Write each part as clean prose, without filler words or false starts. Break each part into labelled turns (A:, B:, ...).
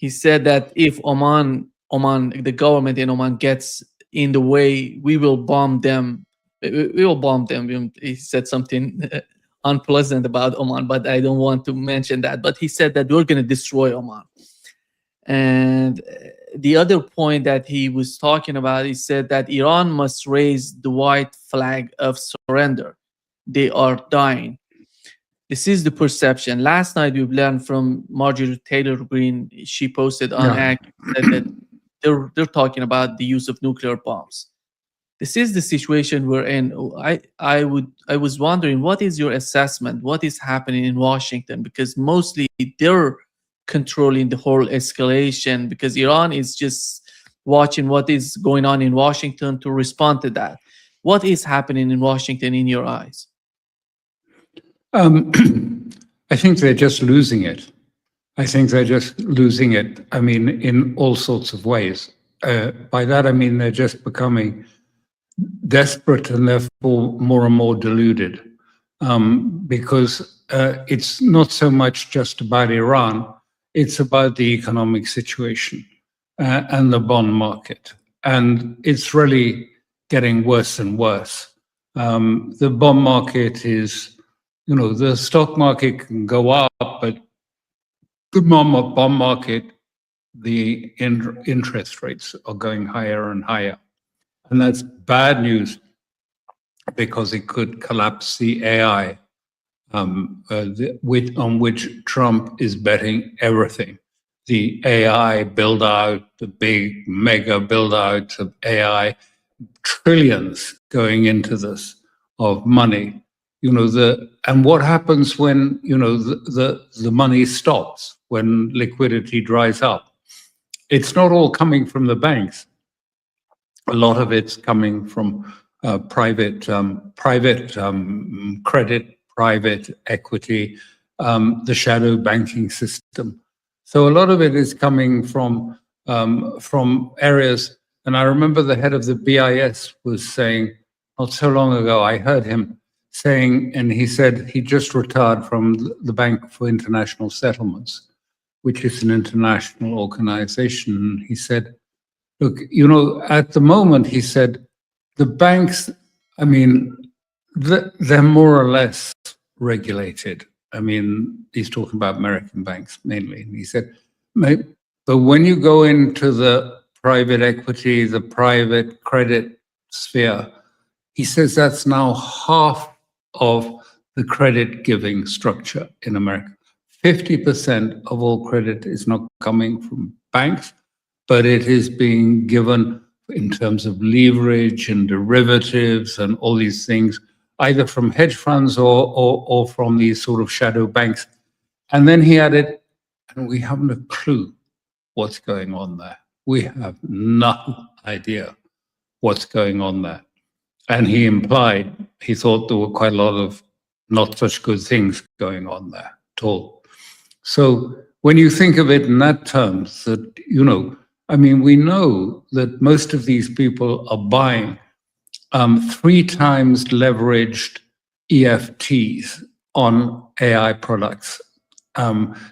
A: he said that if the government in Oman gets in the way, we will bomb them. We will bomb them. He said something unpleasant about Oman, but I don't want to mention that. But he said that we're going to destroy Oman. And the other point that he was talking about, he said that Iran must raise the white flag of surrender. They are dying. This is the perception. Last night we've learned from Marjorie Taylor Greene. She posted on X that they're talking about the use of nuclear bombs. This is the situation we're in. I was wondering, what is your assessment? What is happening in Washington? Because mostly they're controlling the whole escalation, because Iran is just watching what is going on in Washington to respond to that. What is happening in Washington in your eyes?
B: I think they're just losing it. I think they're just losing it. I mean, in all sorts of ways. By that, I mean, they're just becoming desperate and therefore more and more deluded, because it's not so much just about Iran, it's about the economic situation and the bond market. And it's really getting worse and worse. The bond market is, the stock market can go up, but the bond market, the interest rates are going higher and higher. And that's bad news because it could collapse the AI on which Trump is betting everything. The AI build out, the big mega build out of AI, trillions going into this of money. And what happens when the money stops, when liquidity dries up? It's not all coming from the banks. A lot of it's coming from private credit, private equity, the shadow banking system. So a lot of it is coming from areas. And I remember the head of the BIS was saying, not so long ago, I heard him saying, and he said he just retired from the Bank for International Settlements, which is an international organization. He said, look, at the moment, he said, the banks, I mean, they're more or less regulated. I mean, he's talking about American banks mainly. And he said, but when you go into the private equity, the private credit sphere, he says that's now half of the credit giving structure in America. 50% of all credit is not coming from banks, but it is being given in terms of leverage and derivatives and all these things, either from hedge funds or from these sort of shadow banks. And then he added, and we haven't a clue what's going on there. We have no idea what's going on there. And he implied he thought there were quite a lot of not such good things going on there at all. So when you think of it in that terms, that, I mean, we know that most of these people are buying 3 times leveraged EFTs on AI products.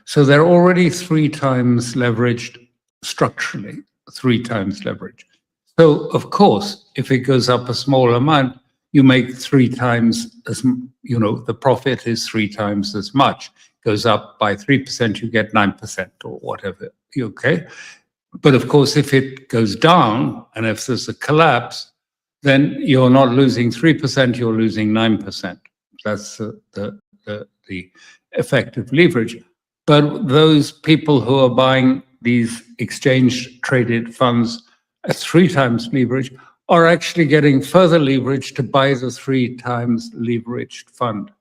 B: So they're already 3 times leveraged structurally, 3 times leveraged. So, of course, if it goes up a small amount, you make 3 times as, the profit is 3 times as much. Goes up by 3%, you get 9% or whatever, okay? But of course, if it goes down and if there's a collapse, then you're not losing 3%, you're losing 9%. That's the effective leverage. But those people who are buying these exchange-traded funds at 3 times leverage are actually getting further leverage to buy the 3 times leveraged fund.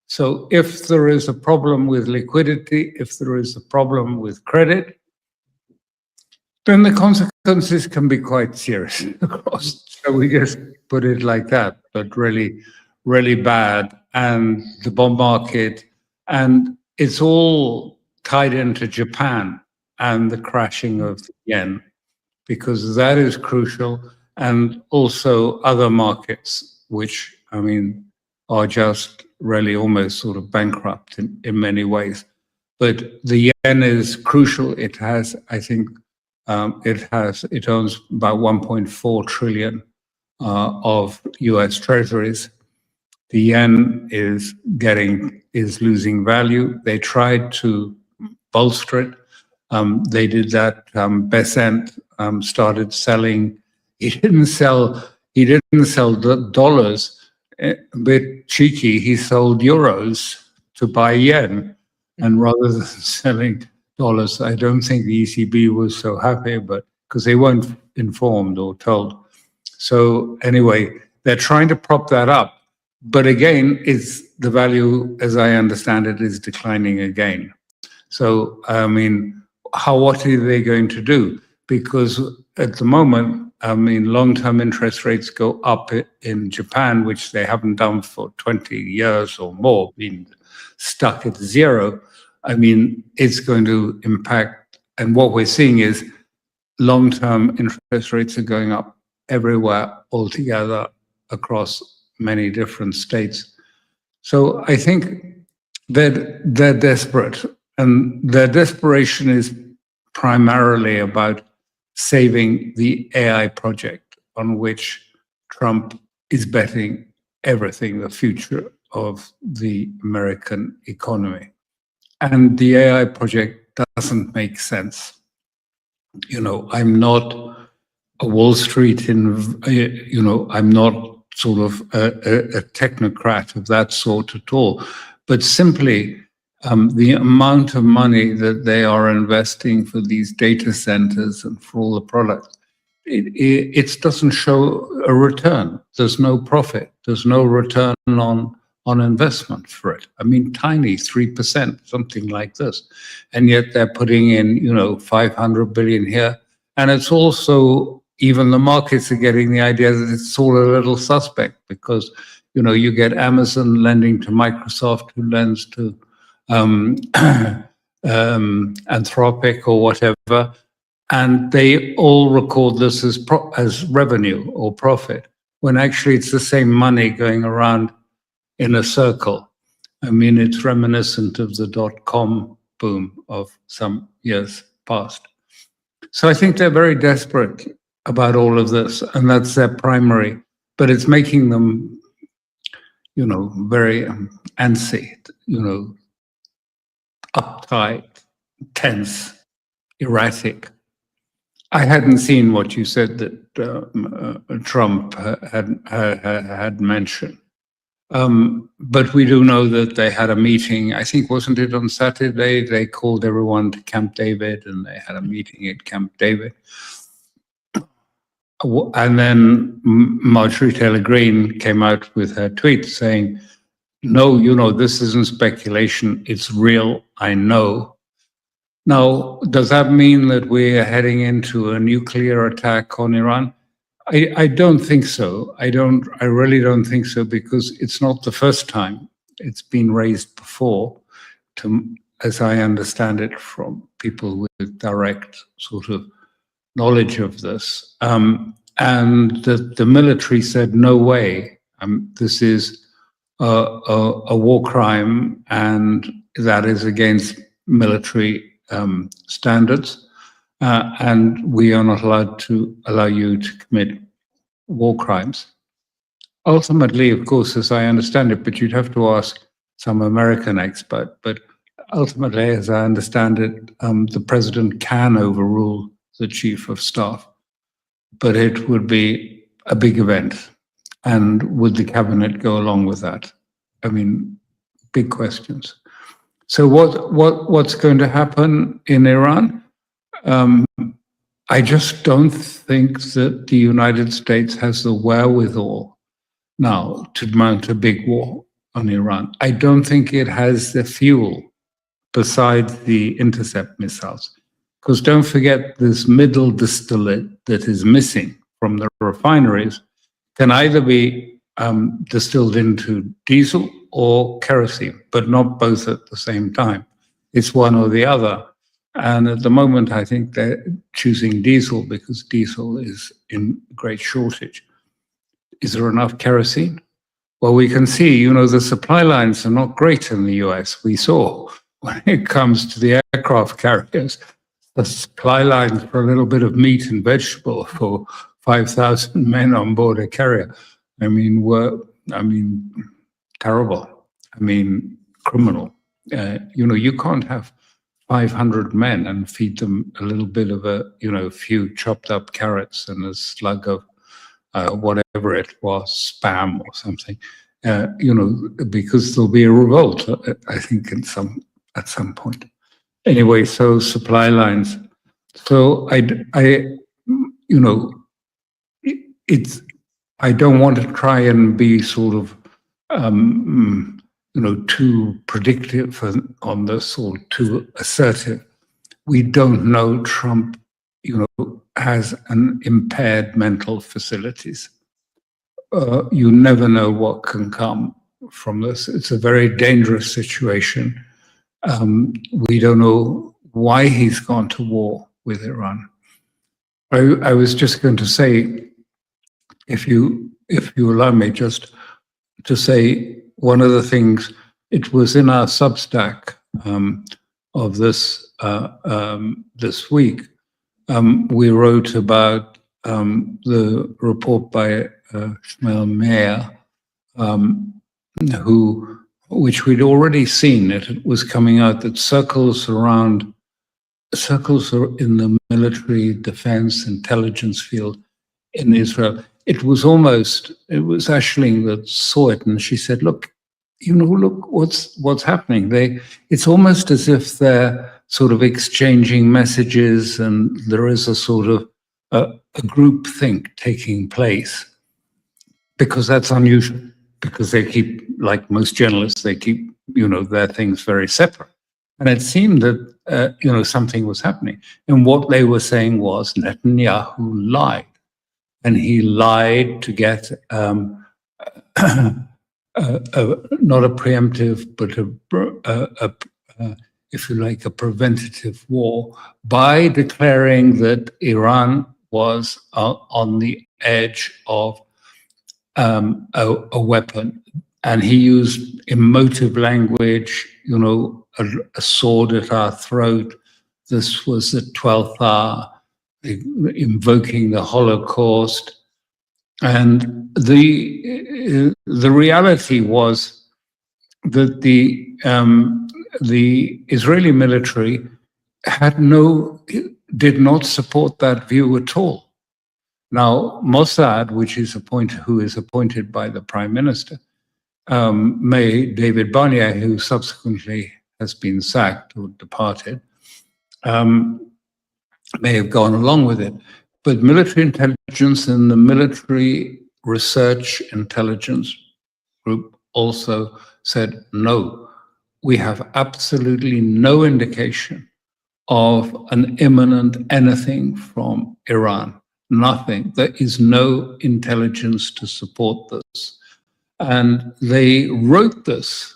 B: So if there is a problem with liquidity, if there is a problem with credit, then the consequences can be quite serious across. So we just put it like that, but really, really bad. And the bond market, and it's all tied into Japan and the crashing of the yen, because that is crucial. And also other markets, which, I mean, are just really almost sort of bankrupt in many ways. But the yen is crucial. It has, I think, it owns about 1.4 trillion of U.S. treasuries. The yen is losing value. They tried to bolster it. They did that. Besant started selling. He didn't sell the dollars. A bit cheeky. He sold euros to buy yen, and rather than selling dollars, I don't think the ECB was so happy, but because they weren't informed or told. So anyway, they're trying to prop that up. But again, the value, as I understand it, is declining again. So, I mean, what are they going to do? Because at the moment, I mean, long-term interest rates go up in Japan, which they haven't done for 20 years or more, been stuck at zero. I mean, it's going to impact. And what we're seeing is long-term interest rates are going up everywhere altogether across many different states. So I think they're desperate, and their desperation is primarily about saving the AI project on which Trump is betting everything, the future of the American economy. And the AI project doesn't make sense. You know, I'm not a Wall Street I'm not sort of a technocrat of that sort at all, but simply the amount of money that they are investing for these data centers and for all the products, it doesn't show a return. There's no profit. There's no return on investment for it. I mean, tiny 3%, something like this, and yet they're putting in 500 billion here, and it's also, even the markets are getting the idea that it's all a little suspect, because you get Amazon lending to Microsoft, who lends to Anthropic or whatever, and they all record this as revenue or profit, when actually it's the same money going around in a circle. I mean, it's reminiscent of the .com boom of some years past. So I think they're very desperate about all of this, and that's their primary, but it's making them, very antsy, uptight, tense, erratic. I hadn't seen what you said that Trump had mentioned. But we do know that they had a meeting, I think, wasn't it on Saturday? They called everyone to Camp David, and they had a meeting at Camp David. And then Marjorie Taylor Greene came out with her tweet saying, no, this isn't speculation, it's real, I know. Now, does that mean that we're heading into a nuclear attack on Iran? I don't think so. I really don't think so, because it's not the first time. It's been raised before, as I understand it, from people with direct sort of knowledge of this. And the military said, no way, this is a war crime, and that is against military standards. And we are not allowed to allow you to commit war crimes. Ultimately, of course, as I understand it, but you'd have to ask some American expert, but ultimately, as I understand it, the president can overrule the chief of staff, but it would be a big event. And would the cabinet go along with that? I mean, big questions. So what's going to happen in Iran? I just don't think that the United States has the wherewithal now to mount a big war on Iran. I don't think it has the fuel besides the intercept missiles. Because don't forget, this middle distillate that is missing from the refineries can either be distilled into diesel or kerosene, but not both at the same time. It's one or the other. And at the moment, I think they're choosing diesel because diesel is in great shortage. Is there enough kerosene? Well, we can see, the supply lines are not great in the US. We saw when it comes to the aircraft carriers, the supply lines for a little bit of meat and vegetable for 5,000 men on board a carrier, terrible. Criminal. You can't have 500 men and feed them a little bit of a few chopped up carrots and a slug of whatever it was, spam or something, because there'll be a revolt, I think, at some point. Anyway, so supply lines. So I don't want to try and be sort of, too predictive on this or too assertive. We don't know Trump, has an impaired mental facilities. You never know what can come from this. It's a very dangerous situation. We don't know why he's gone to war with Iran. I was just going to say, if you allow me just to say one of the things, it was in our Substack of this week. We wrote about the report by Shmuel Meir, which we'd already seen. It was coming out that circles in the military, defense, intelligence field in Israel. It was Aisling that saw it, and she said, look what's happening. It's almost as if they're sort of exchanging messages, and there is a sort of a group think taking place, because that's unusual, because they keep, like most journalists, they keep, their things very separate. And it seemed that, something was happening. And what they were saying was Netanyahu lied. And he lied to get not a preemptive, but if you like, a preventative war, by declaring that Iran was on the edge of a weapon. And he used emotive language, a sword at our throat. This was the 12th hour, invoking the Holocaust. And the reality was that the Israeli military did not support that view at all. Now, Mossad, who is appointed by the Prime Minister, David Barnier, who subsequently has been sacked or departed, may have gone along with it. But military intelligence and the military research intelligence group also said, no, we have absolutely no indication of an imminent anything from Iran. Nothing. There is no intelligence to support this. And they wrote this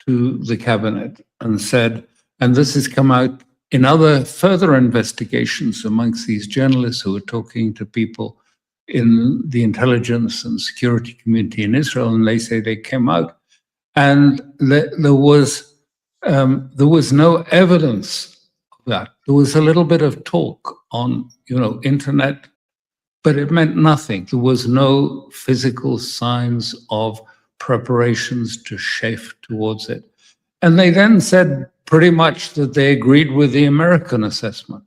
B: to the cabinet and said, and this has come out in other further investigations amongst these journalists who are talking to people in the intelligence and security community in Israel, and they say they came out, and there was no evidence of that. There was a little bit of talk on internet, but it meant nothing. There was no physical signs of preparations to shift towards it. And they then said pretty much that they agreed with the American assessment.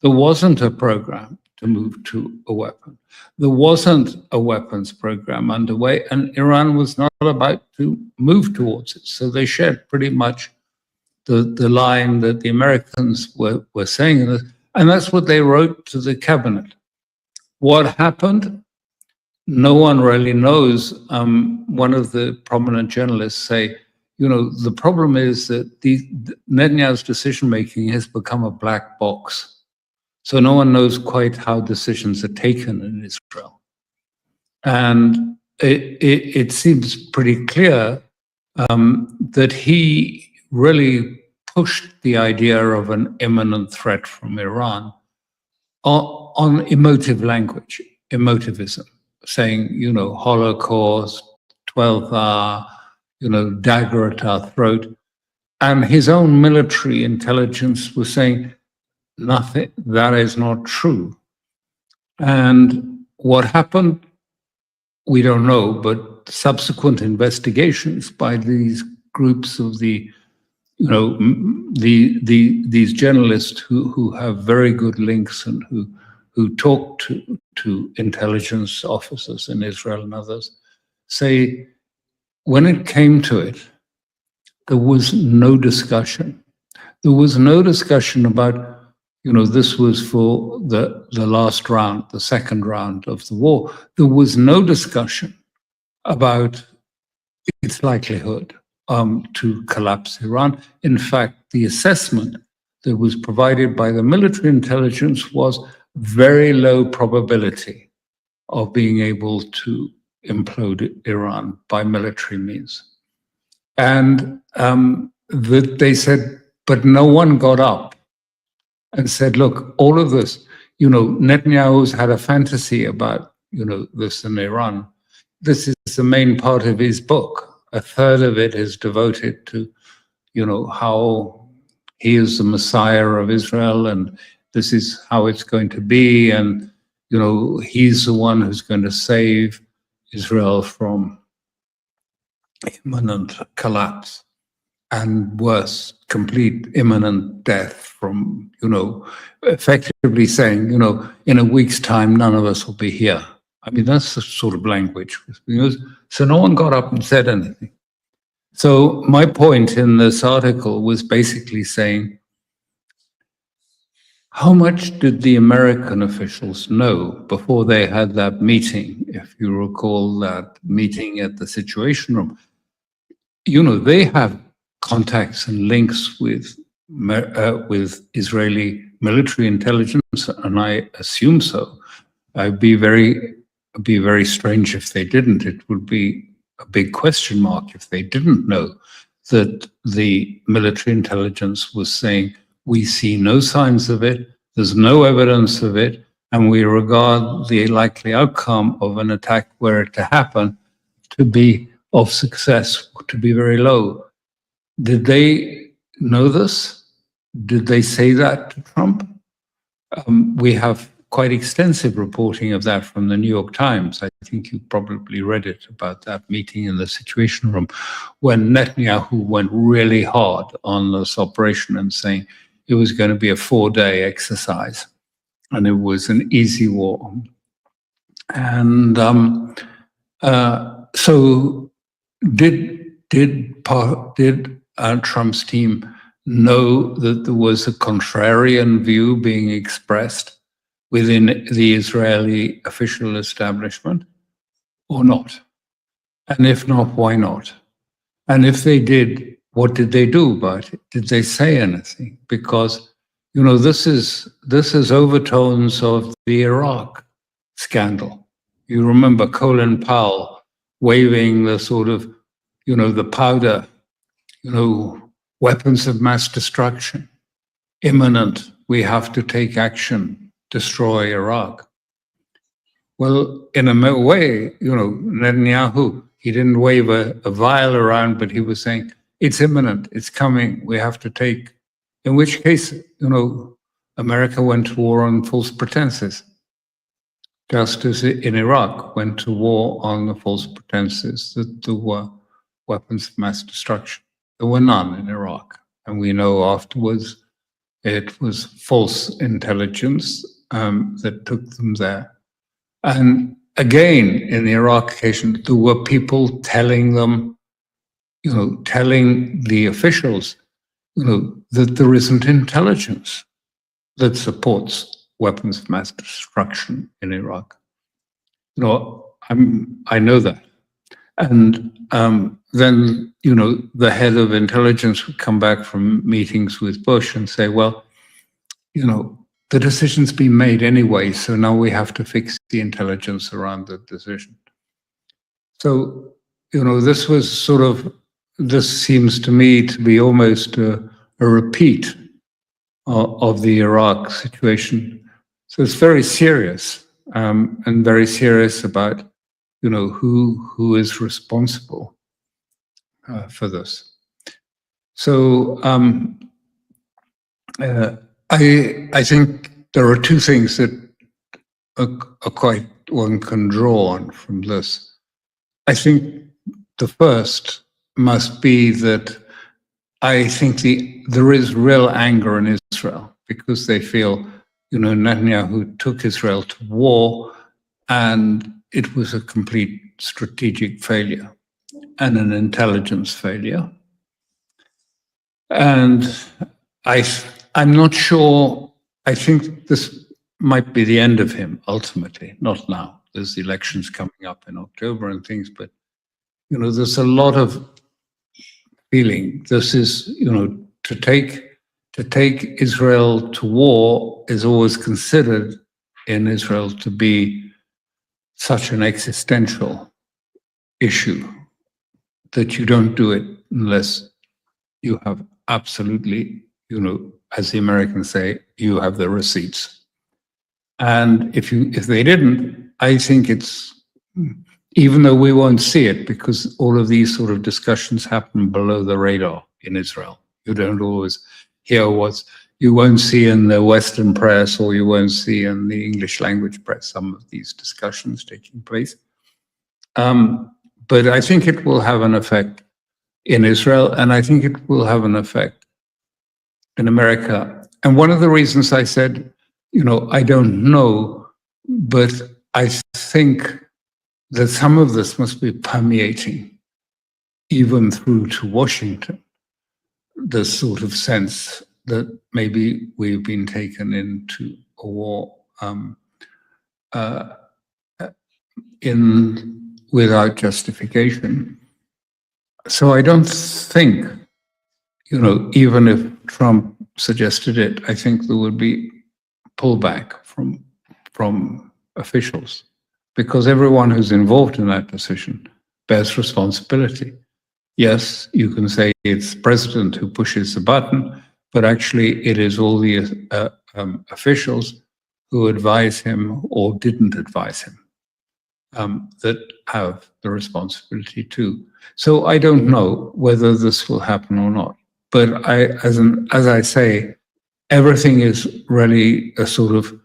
B: There wasn't a program to move to a weapon. There wasn't a weapons program underway, and Iran was not about to move towards it. So they shared pretty much the line that the Americans were saying, and that's what they wrote to the cabinet. What happened? No one really knows. One of the prominent journalists say, the problem is that Netanyahu's decision-making has become a black box. So no one knows quite how decisions are taken in Israel. And it seems pretty clear that he really pushed the idea of an imminent threat from Iran on emotive language, emotivism, saying, Holocaust, 12th hour, dagger at our throat. And his own military intelligence was saying, nothing, that is not true. And what happened, we don't know, but subsequent investigations by these groups of the, you know, these journalists who have very good links and who talk to intelligence officers in Israel and others, say when it came to it, there was no discussion. There was no discussion about, you know, this was for the last round, the second round of the war. There was no discussion about its likelihood to collapse Iran. In fact, the assessment that was provided by the military intelligence was very low probability of being able to implode Iran by military means. And that they said, but no one got up and said, look, all of this, you know, Netanyahu's had a fantasy about, you know, this in Iran. This is the main part of his book. A third of it is devoted to, you know, how he is the Messiah of Israel and this is how it's going to be. And, you know, he's the one who's going to save Israel from imminent collapse and worse, complete imminent death from, you know, effectively saying, you know, in a week's time, none of us will be here. I mean, that's the sort of language we use. So no one got up and said anything. So my point in this article was basically saying, how much did the American officials know before they had that meeting? If you recall that meeting at the Situation Room, you know, they have contacts and links with Israeli military intelligence, and I assume so. It'd be very strange if they didn't. It would be a big question mark if they didn't know that the military intelligence was saying, we see no signs of it, there's no evidence of it, and we regard the likely outcome of an attack were it to happen to be of success, to be very low. Did they know this? Did they say that to Trump? We have quite extensive reporting of that from the New York Times. I think you probably read it about that meeting in the Situation Room when Netanyahu went really hard on this operation and saying it was going to be a 4-day exercise and it was an easy war. And so did Trump's team know that there was a contrarian view being expressed within the Israeli official establishment or not? And if not, why not? And if they did, what did they do about it? Did they say anything? Because, you know, this is overtones of the Iraq scandal. You remember Colin Powell waving the sort of, you know, the powder, you know, weapons of mass destruction, imminent, we have to take action, destroy Iraq. Well, in a way, you know, Netanyahu, he didn't wave a vial around, but he was saying, it's imminent, it's coming, we have to take, in which case, you know, America went to war on false pretenses, just as in Iraq went to war on the false pretenses that there were weapons of mass destruction. There were none in Iraq. And we know afterwards it was false intelligence that took them there. And again, in the Iraq case, there were people telling them, you know, telling the officials, you know, that there isn't intelligence that supports weapons of mass destruction in Iraq. You know, I know that. And then, you know, the head of intelligence would come back from meetings with Bush and say, well, you know, the decision's been made anyway, so now we have to fix the intelligence around the decision. So, you know, this was sort of, this seems to me to be almost a repeat of the Iraq situation. So it's very serious and very serious about, you know, who is responsible for this. So I think there are two things that are quite one can draw on from this. I think the first must be that I think there is real anger in Israel because they feel, Netanyahu took Israel to war and it was a complete strategic failure and an intelligence failure. And I'm not sure, I think this might be the end of him ultimately, not now. There's elections coming up in October and things, but, there's a lot of feeling. This is, to take Israel to war is always considered in Israel to be such an existential issue that you don't do it unless you have absolutely, as the Americans say, you have the receipts. And if they didn't, I think it's, even though we won't see it because all of these sort of discussions happen below the radar in Israel. You don't always hear you won't see in the Western press or you won't see in the English language press some of these discussions taking place. But I think it will have an effect in Israel, and I think it will have an effect in America. And one of the reasons I said, I don't know, but I think that some of this must be permeating even through to Washington, the sort of sense that maybe we've been taken into a war without justification. So I don't think, even if Trump suggested it, I think there would be pullback from officials because everyone who's involved in that decision bears responsibility. Yes, you can say it's the president who pushes the button, but actually it is all the officials who advise him or didn't advise him that have the responsibility too. So I don't know whether this will happen or not. But as I say, everything is really a sort of,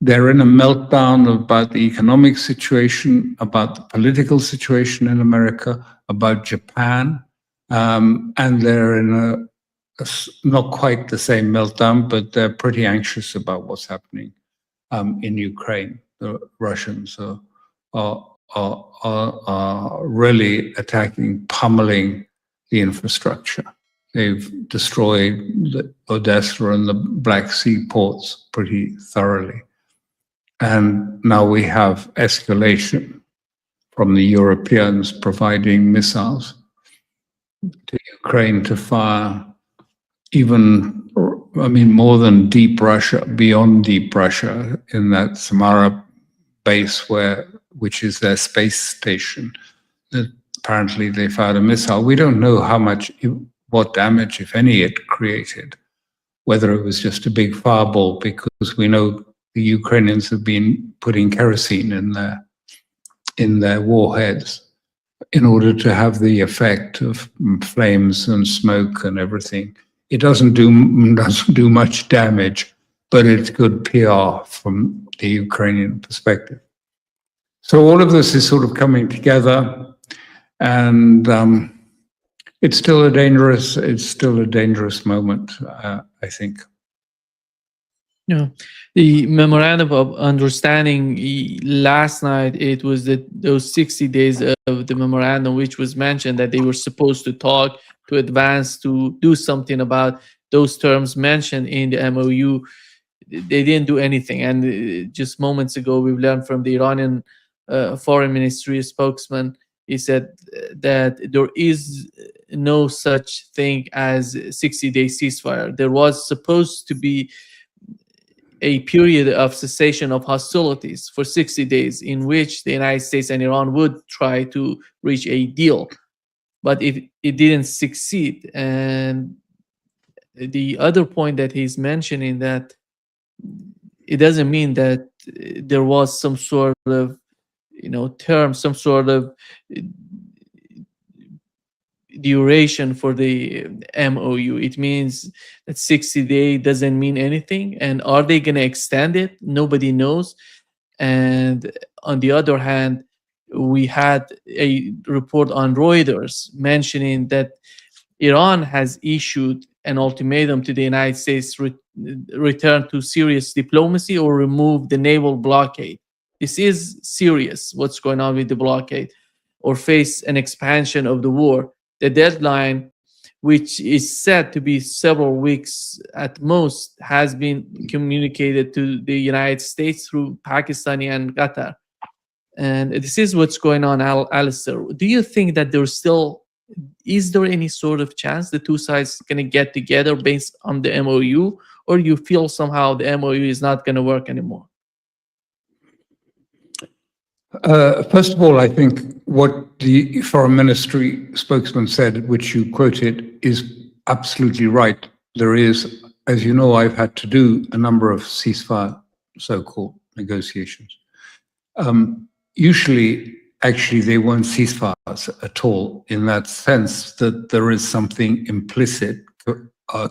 B: they're in a meltdown about the economic situation, about the political situation in America, about Japan, and they're in not quite the same meltdown, but they're pretty anxious about what's happening in Ukraine. The Russians are really attacking, pummeling the infrastructure. They've destroyed the Odessa and the Black Sea ports pretty thoroughly. And now we have escalation from the Europeans providing missiles to Ukraine to fire more than deep Russia, beyond deep Russia, in that Samara base which is their space station. That apparently they fired a missile. We don't know what damage, if any, it created, whether it was just a big fireball, because we know the Ukrainians have been putting kerosene in their warheads in order to have the effect of flames and smoke and everything. It doesn't do much damage, but it's good PR from the Ukrainian perspective. So all of this is sort of coming together, and it's still a dangerous moment, I think.
A: Yeah, the memorandum of understanding last night, it was those 60 days of the memorandum, which was mentioned that they were supposed to talk, to advance, to do something about those terms mentioned in the MOU. They didn't do anything. And just moments ago, we've learned from the Iranian foreign ministry spokesman, he said that there is no such thing as 60-day ceasefire. There was supposed to be a period of cessation of hostilities for 60 days in which the United States and Iran would try to reach a deal. But if it didn't succeed, and the other point that he's mentioning, that it doesn't mean that there was some sort of term, some sort of duration for the MOU? It means that 60 days doesn't mean anything, and are they going to extend it? Nobody knows. And on the other hand, we had a report on Reuters mentioning that Iran has issued an ultimatum to the United States: return to serious diplomacy or remove the naval blockade. This is serious, what's going on with the blockade, or face an expansion of the war. The deadline, which is said to be several weeks at most, has been communicated to the United States through Pakistan and Qatar. And this is what's going on, Alastair. Do you think that is there any sort of chance the two sides going to get together based on the MOU, or you feel somehow the MOU is not going to work anymore?
B: First of all, I think what the Foreign Ministry spokesman said, which you quoted, is absolutely right. There is, as you know, I've had to do a number of ceasefire so-called negotiations. Usually, actually, they weren't ceasefires at all, in that sense that there is something implicit,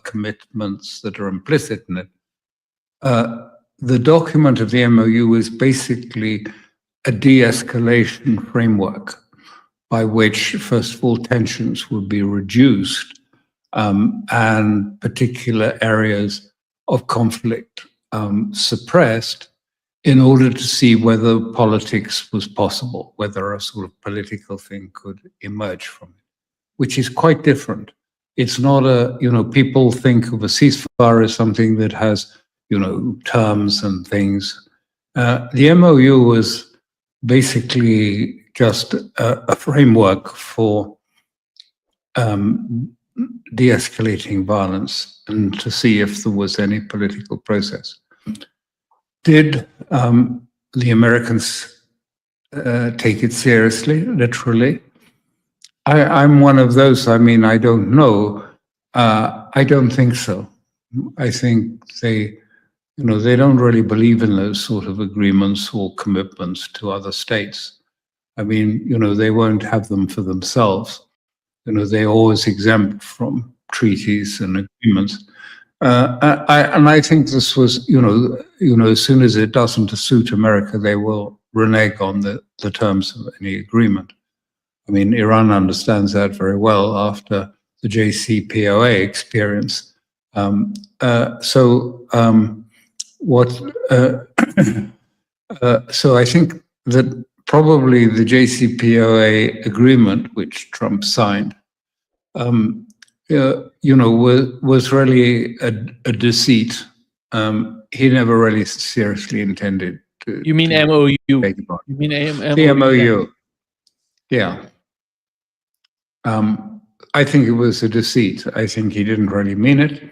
B: commitments that are implicit in it. The document of the MOU is basically a de-escalation framework by which, first of all, tensions would be reduced and particular areas of conflict suppressed, in order to see whether politics was possible, whether a sort of political thing could emerge from it, which is quite different. It's not people think of a ceasefire as something that has, terms and things. The MOU was basically just a framework for de-escalating violence and to see if there was any political process. Did the Americans take it seriously, literally? I'm one of those. I mean, I don't know. I don't think so. I think they don't really believe in those sort of agreements or commitments to other states. I mean, they won't have them for themselves. They're always exempt from treaties and agreements. I think this was, as soon as it doesn't suit America, they will renege on the terms of any agreement. I mean, Iran understands that very well after the JCPOA experience. So I think that probably the JCPOA agreement, which Trump signed, was really a deceit. He never really seriously intended to.
A: You mean MOU? You mean MOU?
B: The MOU. Yeah. I think it was a deceit. I think he didn't really mean it.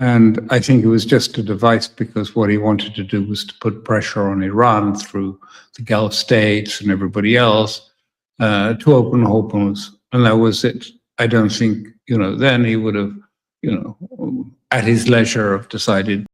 B: And I think it was just a device because what he wanted to do was to put pressure on Iran through the Gulf states and everybody else to open Hormuz. And that was it. I don't think, then he would have, at his leisure have decided